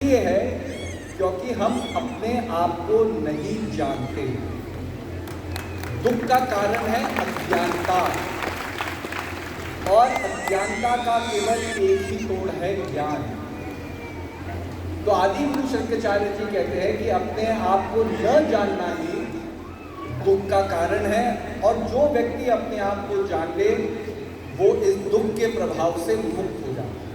इसलिए है क्योंकि हम अपने आप को नहीं जानते। दुख का कारण है अज्ञानता, और अज्ञानता का केवल एक ही तोड़ है, ज्ञान। तो आदि गुरु शंकराचार्य जी कहते हैं कि अपने आप को न जानना ही दुख का कारण है, और जो व्यक्ति अपने आप को जान ले वो इस दुख के प्रभाव से मुक्त हो जाता है।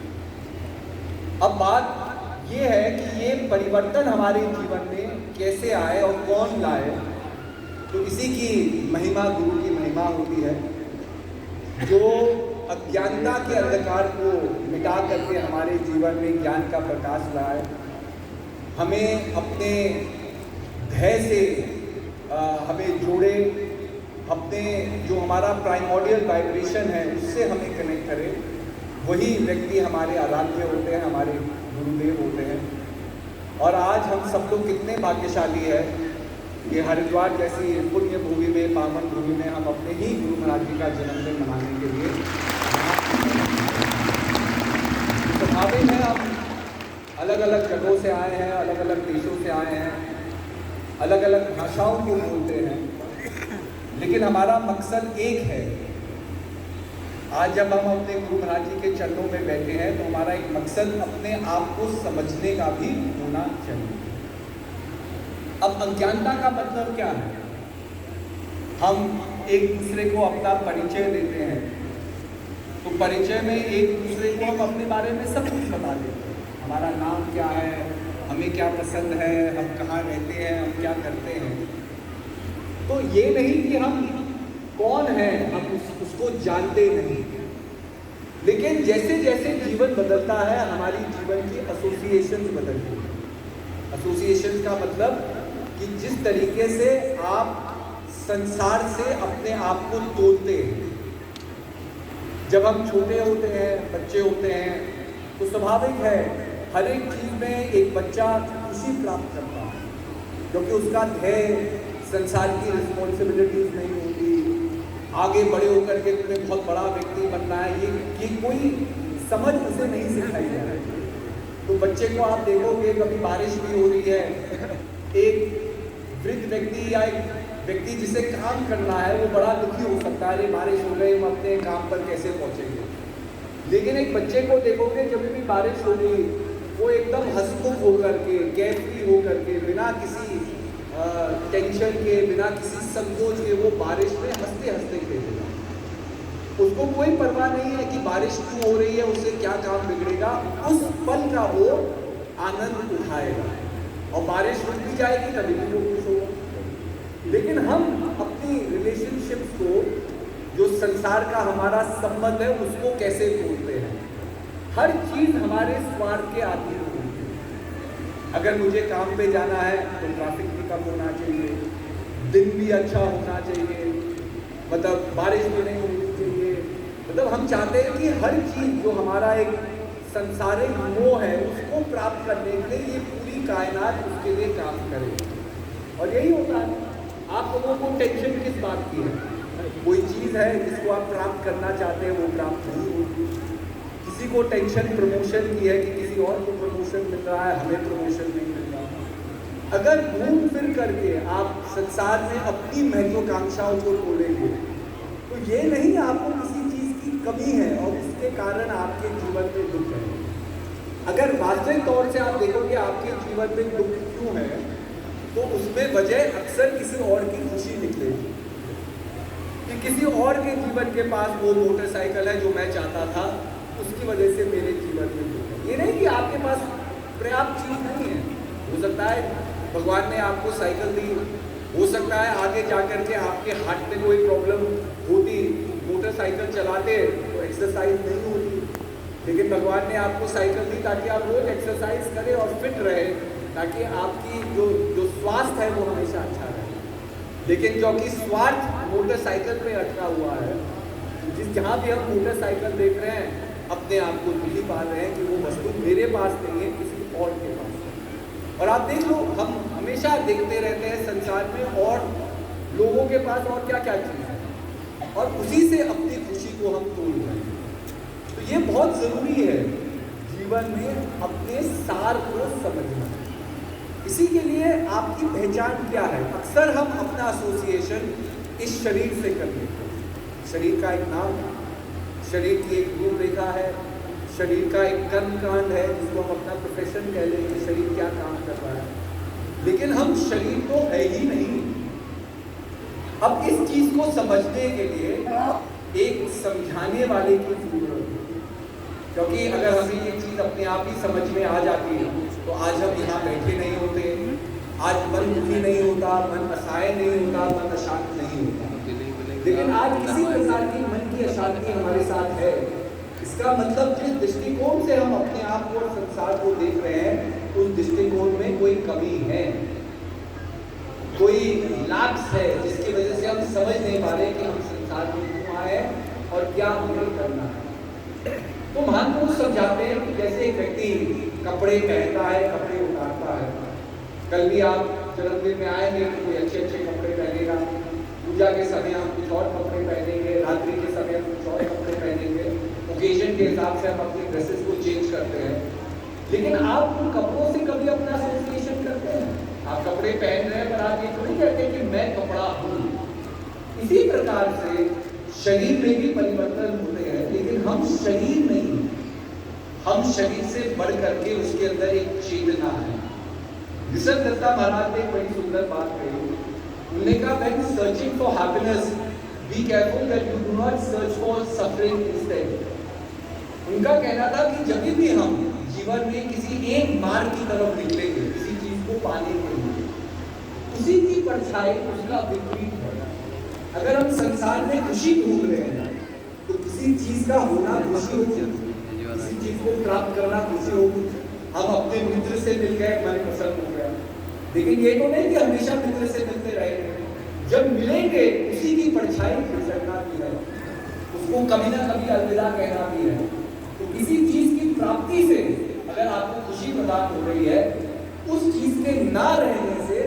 अब बात ये है कि ये परिवर्तन हमारे जीवन में कैसे आए और कौन लाए। तो इसी की महिमा, गुरु की महिमा होती है, जो अज्ञानता के अंधकार को मिटा करके हमारे जीवन में ज्ञान का प्रकाश लाए, हमें अपने ध्येय से हमें जोड़े, अपने जो हमारा प्राइमोर्डियल वाइब्रेशन है उससे हमें कनेक्ट करे। वही व्यक्ति हमारे आराध्य होते हैं, हमारे गुरुदेव होते हैं। और आज हम सब लोग कितने भाग्यशाली है कि हरिद्वार जैसी पुण्य भूमि में, पावन भूमि में हम अपने ही गुरु महाराज जी का जन्मदिन मनाने के लिए स्वाभाविक है। हम अलग अलग जगहों से आए हैं, अलग अलग देशों से आए हैं, अलग अलग भाषाओं को बोलते हैं, लेकिन हमारा मकसद एक है। आज जब हम अपने गुरु महाराज जी के चरणों में बैठे हैं तो हमारा एक मकसद अपने आप को समझने का भी होना चाहिए। अब अज्ञानता का मतलब क्या है? हम एक दूसरे को अपना परिचय देते हैं, तो परिचय में एक दूसरे को हम अपने बारे में सब कुछ बता देते हैं। हमारा नाम क्या है, हमें क्या पसंद है, हम कहाँ रहते हैं, हम क्या करते हैं। तो ये नहीं कि हम कौन है, हम उसको जानते नहीं। लेकिन जैसे जैसे जीवन बदलता है हमारी जीवन की एसोसिएशंस बदलती है। एसोसिएशंस का मतलब कि जिस तरीके से आप संसार से अपने आप को तोड़ते हैं। जब हम छोटे होते हैं, बच्चे होते हैं, तो स्वाभाविक है हर एक चीज़ में एक बच्चा खुशी प्राप्त करता है, क्योंकि उसका ध्येय संसार की रिस्पॉन्सिबिलिटीज नहीं होती। आगे बड़े होकर के तुम्हें बहुत बड़ा व्यक्ति बनना है, ये कोई समझ उसे नहीं सिखाई जा रही। तो बच्चे को आप देखोगे, कभी बारिश भी हो रही है, एक वृद्ध व्यक्ति या एक व्यक्ति जिसे काम करना है वो बड़ा दुखी हो सकता है, अरे बारिश हो गई, हम अपने काम पर कैसे पहुंचेंगे। लेकिन एक बच्चे को देखोगे, जब भी बारिश होगी वो एकदम हंसमुख होकर के, केयरफ्री होकर के, बिना किसी टेंशन के, बिना किसी संकोच के वो बारिश में हंसते हंसते खेलेगा। उसको कोई परवाह नहीं है कि बारिश क्यों हो रही है, उससे क्या काम बिगड़ेगा। उस पल का वो आनंद उठाएगा, और बारिश रुक भी जाएगी तभी भी वो खुश होगा। लेकिन हम अपनी रिलेशनशिप्स को, जो संसार का हमारा संबंध है, उसको कैसे तोड़ते हैं। हर चीज़ हमारे स्वार्थ के आती है। अगर मुझे काम पे जाना है तो ट्रैफिक भी कम होना चाहिए, दिन भी अच्छा होना चाहिए, मतलब बारिश भी नहीं होनी चाहिए। मतलब हम चाहते हैं कि हर चीज़ जो हमारा एक संसारिक मोह है उसको प्राप्त करने के लिए ये पूरी कायनात उसके लिए काम करे। और यही होता है। आप लोगों को टेंशन किस बात की है? कोई चीज़ है जिसको आप प्राप्त करना चाहते हैं, वो प्राप्त नहीं होती। किसी को टेंशन प्रमोशन की है कि किसी और को प्रमोशन मिल रहा है, हमें प्रमोशन नहीं मिल रहा। अगर घूम फिर करके आप संसार में अपनी महत्वाकांक्षाओं को तोड़ेंगे तो ये नहीं आपको किसी चीज़ की कमी है और उसके कारण आपके जीवन में दुख है। अगर वास्तविक तौर से आप देखोगे आपके जीवन में दुख क्यों है, तो उसमें वजह अक्सर किसी और की खुशी निकलेगी कि किसी और के जीवन के पास वो मोटरसाइकिल है जो मैं चाहता था, उसकी वजह से मेरे जीवन में दुख है। ये नहीं कि आपके पास पर्याप्त चीज़ नहीं है। हो सकता है भगवान ने आपको साइकिल दी, हो सकता है आगे जाकर के आपके हार्ट में कोई प्रॉब्लम होती, मोटरसाइकिल चलाते तो एक्सरसाइज नहीं होती, लेकिन भगवान ने आपको साइकिल दी ताकि आप रोज एक्सरसाइज करें और फिट रहे, ताकि आपकी जो स्वास्थ्य है वो हमेशा अच्छा रहे। लेकिन क्योंकि स्वार्थ मोटरसाइकिल पे अटका हुआ है, जहाँ भी हम मोटरसाइकिल देख रहे हैं अपने आप को दुखी पा रहे हैं कि वो वस्तु मेरे पास नहीं है, किसी और के पास है। और आप देख लो, हम हमेशा देखते रहते हैं संसार में और लोगों के पास और क्या क्या चीज़ है, और उसी से अपनी खुशी को हम तोड़ रहे हैं। तो ये बहुत ज़रूरी है जीवन में अपने सार को समझना। इसी के लिए आपकी पहचान क्या है? अक्सर हम अपना एसोसिएशन इस शरीर से कर लेते हैं। शरीर का एक नाम है, शरीर की एक रूपरेखा है, शरीर का एक कर्मकांड है जिसको हम अपना प्रोफेशन कह लेंगे, शरीर क्या काम कर रहा है, लेकिन हम शरीर तो है ही नहीं। अब इस चीज को समझने के लिए एक समझाने वाले की जरूरत है, क्योंकि अगर हमें ये चीज अपने आप ही समझ में आ जाती है तो आज हम यहाँ बैठे नहीं होते, आज मन दुखी नहीं होता, मन असहाय नहीं होता, मन अशांत नहीं होता। लेकिन आज किसी प्रकार की मन की अशांति हमारे साथ है। इसका मतलब जिस दृष्टिकोण से हम अपने आप को और संसार को देख रहे हैं उस दृष्टिकोण में कोई कमी है, कोई लैप्स है, जिसकी वजह से हम समझ नहीं पा रहे कि हम संसार में क्यों आए और क्या हमें करना है। तो महापुरुष समझाते हैं कि जैसे एक व्यक्ति कपड़े पहनता है, कपड़े उतारता है। कल भी आप जन्मदिन में आएंगे तो कोई अच्छे अच्छे कपड़े पहनेगा, पूजा के समय हम कुछ और कपड़े पहनेंगे, रात्रि के समय हम कुछ और कपड़े पहनेंगे, ओकेजन के हिसाब से हम अपने ड्रेसेस को चेंज करते हैं। लेकिन आप उन कपड़ों से कभी अपना एसोसिएशन करते हैं? आप कपड़े पहन रहे हैं पर आप ये थोड़ी कहते हैं कि मैं कपड़ा हूँ। इसी प्रकार से शरीर में भी परिवर्तन होते हैं, लेकिन हम शरीर नहीं, हम शरीर से बढ़ करके उसके अंदर एक चेतना है। ऋषभ दत्ता महाराज ने बड़ी सुंदर बात कही। उन्होंने कहा when searching for happiness, be careful that you do not search for suffering instead। उनका कहना था कि जब भी हम जीवन में किसी एक मार्ग की तरफ निकलेंगे किसी चीज को पाने के लिए, उसी की परछाई उसका विपरीत है। अगर हम संसार में खुशी ढूंढ रहे हैं तो किसी चीज का होना खुशी होगी, किसी चीज को प्राप्त करना खुशी होगी। हम अपने मित्र से मिल गए, मन प्रसन्न हो गया, लेकिन ये तो नहीं कि हमेशा मित्र से मिलते रहेंगे। जब मिलेंगे उसी की परछाई गुजरना भी है, उसको कभी ना कभी अलविदा कहना भी है। तो किसी चीज की प्राप्ति से अगर आपको खुशी प्रदान हो रही है, उस चीज के ना रहने से